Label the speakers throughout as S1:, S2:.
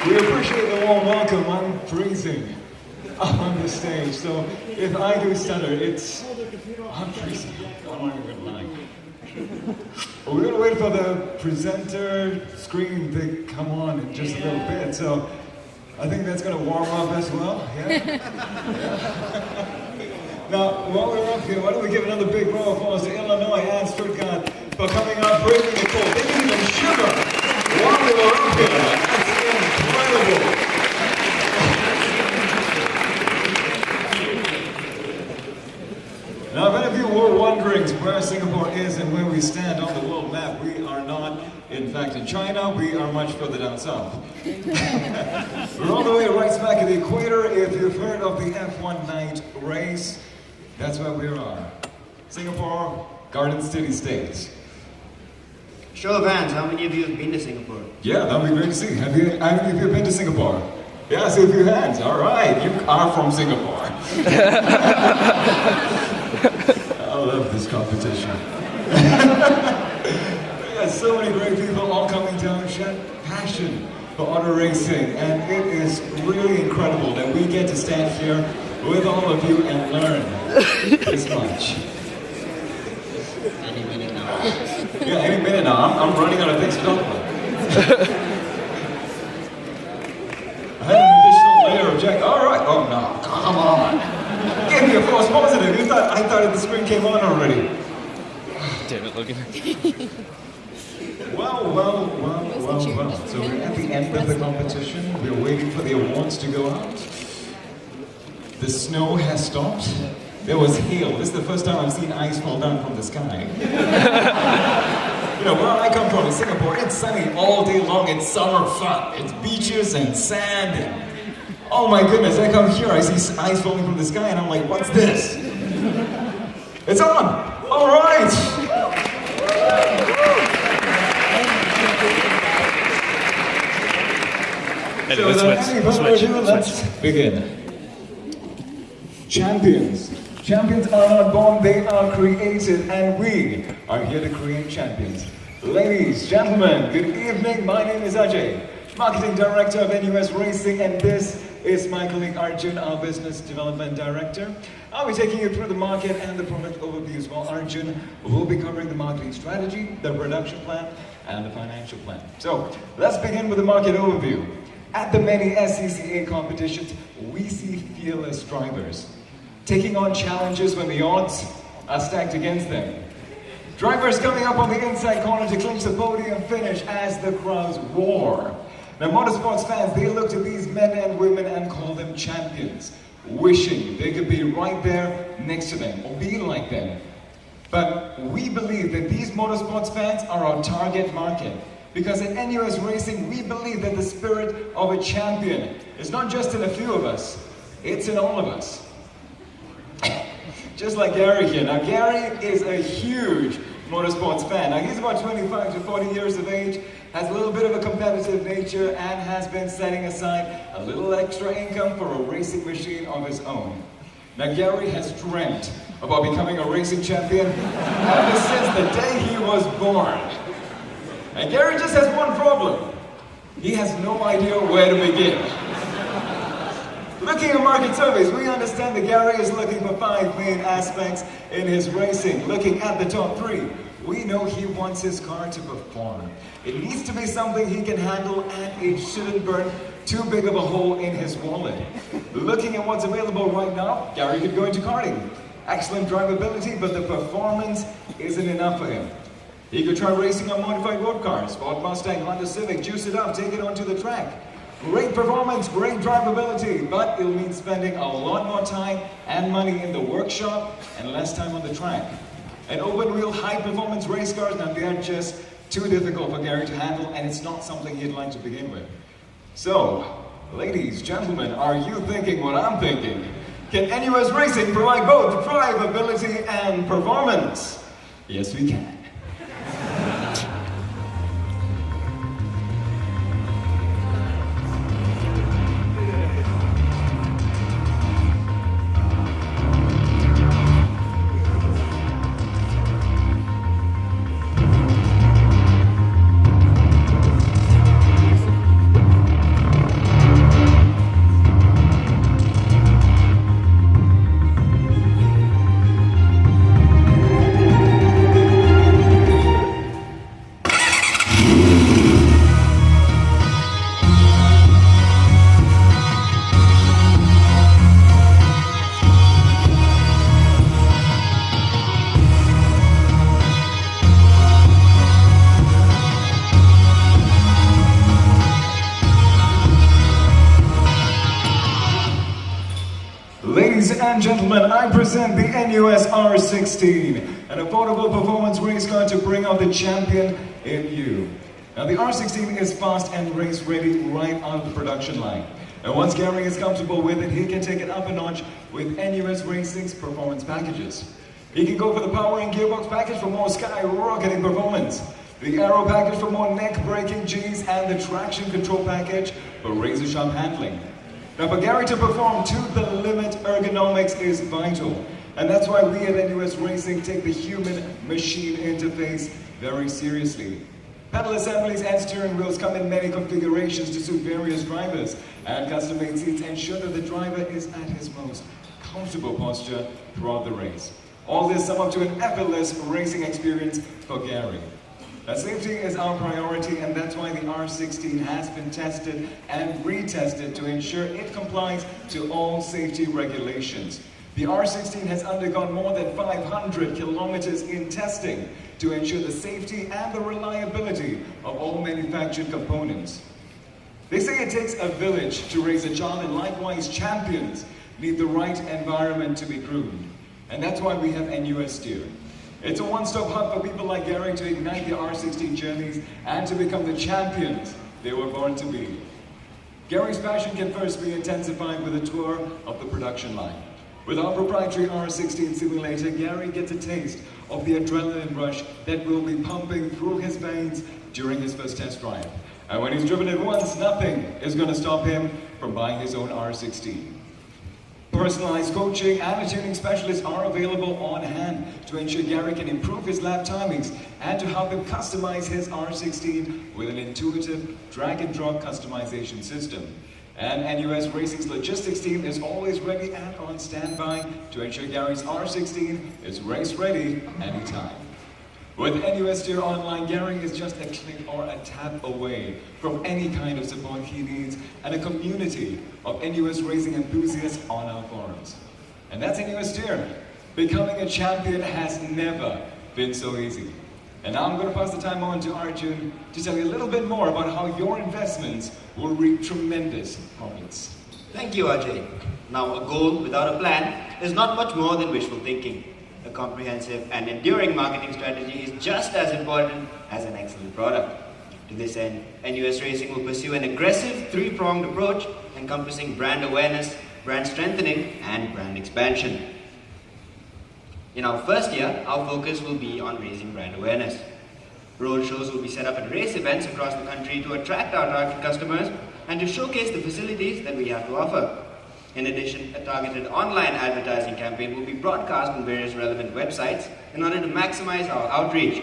S1: We appreciate the warm welcome. I'm freezing on the stage, so if I do stutter, I'm freezing. I'm not even lying. We're going to wait for the presenter screen to come on in just a little bit, so I think that's going to warm up as well. Yeah? Now, while we're up here, why don't we give another big round of applause to Illinois and Stuttgart for coming up, breaking the code. They didn't even shiver while we were up here. That's incredible. Now, if any of you were wondering where Singapore is and where we stand on the world map, we are not, in fact, in China. We are much further down south. We're all the way right smack at the equator. If you've heard of the F1 night race, that's where we are. Singapore, Garden City State.
S2: Show of hands, how many of you have been to Singapore?
S1: Yeah, that would be great to see. How many of you have been to Singapore? Yeah, see a few hands. All right, you are from Singapore. I love this competition. We got so many great people all coming down, showing passion for auto racing, and it is really incredible that we get to stand here with all of you and learn this much.
S2: Any minute now.
S1: Yeah, any minute now. I'm running out of things to talk about. I had an additional layer of Jack. All right. Oh no, come on. Give me a false positive. I thought the screen came on already.
S3: Damn it, Logan.
S1: Well. So we're at the end of the competition. We're waiting for the awards to go out. The snow has stopped. There was hail. This is the first time I've seen ice fall down from the sky. You know, where I come from in Singapore, it's sunny all day long. It's summer fun. It's beaches and sand. And, oh my goodness, I come here, I see ice falling from the sky, and I'm like, what's this? It's on! All right! So without any further ado, let's begin. Champions. Champions are not born, they are created, and we are here to create champions. Ladies, gentlemen, good evening. My name is Ajay, Marketing Director of NUS Racing, and this is my colleague Arjun, our Business Development Director. I'll be taking you through the market and the product overviews, while Arjun will be covering the marketing strategy, the production plan, and the financial plan. So, let's begin with the market overview. At the many FSAE competitions, we see fearless drivers taking on challenges when the odds are stacked against them. Drivers coming up on the inside corner to clinch the podium finish as the crowds roar. Now, motorsports fans, they look to these men and women and call them champions, wishing they could be right there next to them or be like them. But we believe that these motorsports fans are our target market, because at NUS Racing, we believe that the spirit of a champion is not just in a few of us, it's in all of us. Just like Gary here. Now, Gary is a huge motorsports fan. Now, he's about 25 to 40 years of age, has a little bit of a competitive nature, and has been setting aside a little extra income for a racing machine of his own. Now, Gary has dreamt about becoming a racing champion ever since the day he was born. And Gary just has one problem. He has no idea where to begin. Looking at market surveys, we understand that Gary is looking for 5 main aspects in his racing. Looking at the top 3, we know he wants his car to perform. It needs to be something he can handle, and it shouldn't burn too big of a hole in his wallet. Looking at what's available right now, Gary could go into karting. Excellent drivability, but the performance isn't enough for him. He could try racing on modified road cars, Ford Mustang, Honda Civic, juice it up, take it onto the track. Great performance, great drivability, but it'll mean spending a lot more time and money in the workshop and less time on the track. And open-wheel high-performance race cars, now they are just too difficult for Gary to handle, and it's not something he'd like to begin with. So, ladies, gentlemen, are you thinking what I'm thinking? Can NUS Racing provide both drivability and performance? Yes, we can. Ladies and gentlemen, I present the NUS R16, an affordable performance race car to bring out the champion in you. Now the R16 is fast and race ready right out of the production line. And once Gary is comfortable with it, he can take it up a notch with NUS Racing's performance packages. He can go for the power and gearbox package for more skyrocketing performance, the aero package for more neck-breaking G's, and the traction control package for razor-sharp handling. Now for Gary to perform to the limit, ergonomics is vital. And that's why we at NUS Racing take the human-machine interface very seriously. Pedal assemblies and steering wheels come in many configurations to suit various drivers, and custom-made seats ensure that the driver is at his most comfortable posture throughout the race. All this sum up to an effortless racing experience for Gary. Now, safety is our priority, and that's why the R16 has been tested and retested to ensure it complies to all safety regulations. The R16 has undergone more than 500 kilometers in testing to ensure the safety and the reliability of all manufactured components. They say it takes a village to raise a child, and likewise champions need the right environment to be groomed. And that's why we have NUS Steer. It's a one-stop hub for people like Gary to ignite their R16 journeys and to become the champions they were born to be. Gary's passion can first be intensified with a tour of the production line. With our proprietary R16 simulator, Gary gets a taste of the adrenaline rush that will be pumping through his veins during his first test drive. And when he's driven it once, nothing is going to stop him from buying his own R16. Personalized coaching and a tuning specialist are available on hand to ensure Gary can improve his lap timings and to help him customize his R16 with an intuitive drag-and-drop customization system. And NUS Racing's logistics team is always ready and on standby to ensure Gary's R16 is race ready anytime. With NUS Steer Online, Gary is just a click or a tap away from any kind of support he needs and a community of NUS racing enthusiasts on our forums. And that's NUS Steer. Becoming a champion has never been so easy. And now I'm going to pass the time on to Arjun to tell you a little bit more about how your investments will reap tremendous profits.
S2: Thank you, Ajay. Now, a goal without a plan is not much more than wishful thinking. A comprehensive and enduring marketing strategy is just as important as an excellent product. To this end, NUS Racing will pursue an aggressive three-pronged approach encompassing brand awareness, brand strengthening, and brand expansion. In our first year, our focus will be on raising brand awareness. Road shows will be set up at race events across the country to attract our target customers and to showcase the facilities that we have to offer. In addition, a targeted online advertising campaign will be broadcast on various relevant websites in order to maximize our outreach.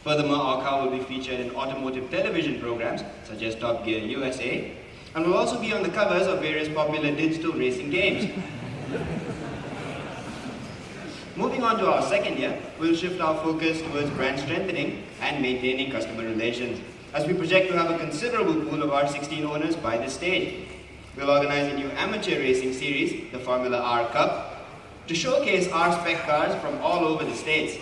S2: Furthermore, our car will be featured in automotive television programs such as Top Gear USA, and will also be on the covers of various popular digital racing games. Moving on to our second year, we'll shift our focus towards brand strengthening and maintaining customer relations, as we project to have a considerable pool of R16 owners by this stage. We'll organize a new amateur racing series, the Formula R Cup, to showcase R-spec cars from all over the States.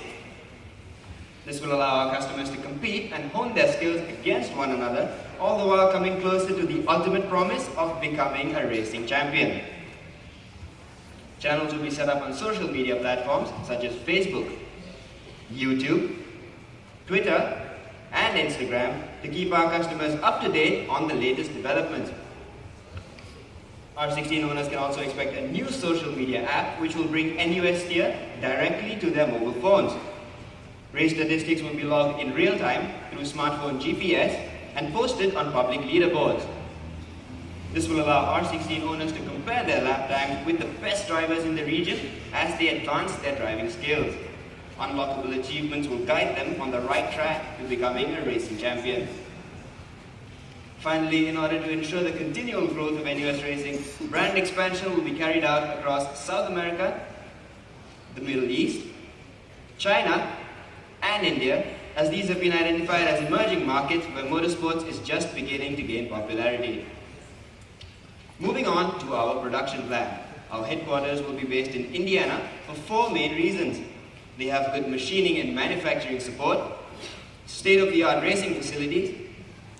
S2: This will allow our customers to compete and hone their skills against one another, all the while coming closer to the ultimate promise of becoming a racing champion. Channels will be set up on social media platforms such as Facebook, YouTube, Twitter, and Instagram to keep our customers up to date on the latest developments. R16 owners can also expect a new social media app which will bring NUS Steer directly to their mobile phones. Race statistics will be logged in real time through smartphone GPS and posted on public leaderboards. This will allow R16 owners to compare their lap times with the best drivers in the region as they advance their driving skills. Unlockable achievements will guide them on the right track to becoming a racing champion. Finally, in order to ensure the continual growth of NUS Racing, brand expansion will be carried out across South America, the Middle East, China, and India, as these have been identified as emerging markets where motorsports is just beginning to gain popularity. Moving on to our production plan. Our headquarters will be based in Indiana for 4 main reasons. They have good machining and manufacturing support, state-of-the-art racing facilities,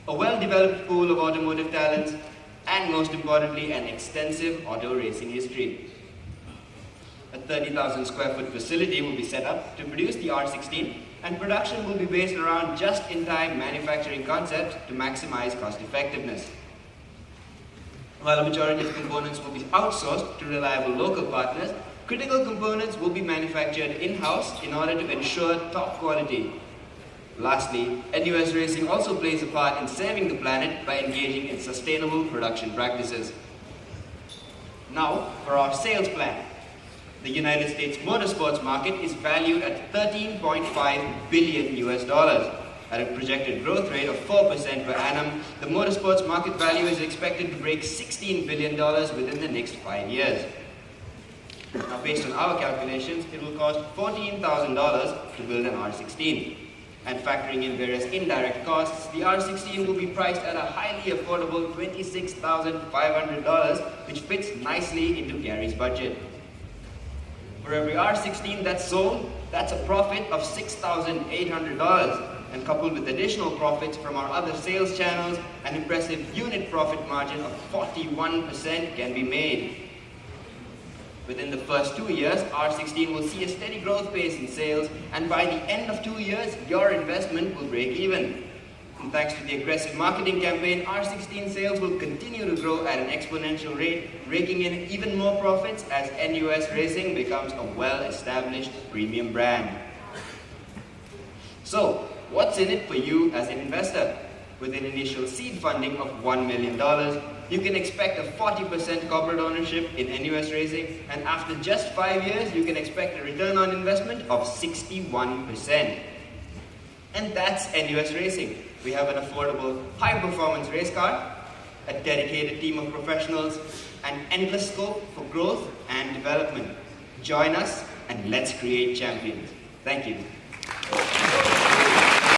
S2: a well-developed pool of automotive talents, and most importantly, an extensive auto racing history. A 30,000 square foot facility will be set up to produce the R16, and production will be based around just-in-time manufacturing concepts to maximize cost effectiveness. While a majority of components will be outsourced to reliable local partners, critical components will be manufactured in-house in order to ensure top quality. Lastly, NUS Racing also plays a part in saving the planet by engaging in sustainable production practices. Now, for our sales plan. The United States motorsports market is valued at $13.5 billion US. At a projected growth rate of 4% per annum, the motorsports market value is expected to break $16 billion within the next 5 years. Now, based on our calculations, it will cost $14,000 to build an R16. And factoring in various indirect costs, the R16 will be priced at a highly affordable $26,500, which fits nicely into Gary's budget. For every R16 that's sold, that's a profit of $6,800. And coupled with additional profits from our other sales channels, an impressive unit profit margin of 41% can be made. Within the first 2 years, R16 will see a steady growth pace in sales, and by the end of 2 years, your investment will break even. And thanks to the aggressive marketing campaign, R16 sales will continue to grow at an exponential rate, raking in even more profits as NUS Racing becomes a well-established premium brand. So, what's in it for you as an investor? With an initial seed funding of $1 million, you can expect a 40% corporate ownership in NUS Racing, and after just 5 years, you can expect a return on investment of 61%. And that's NUS Racing. We have an affordable, high-performance race car, a dedicated team of professionals, and endless scope for growth and development. Join us, and let's create champions. Thank you.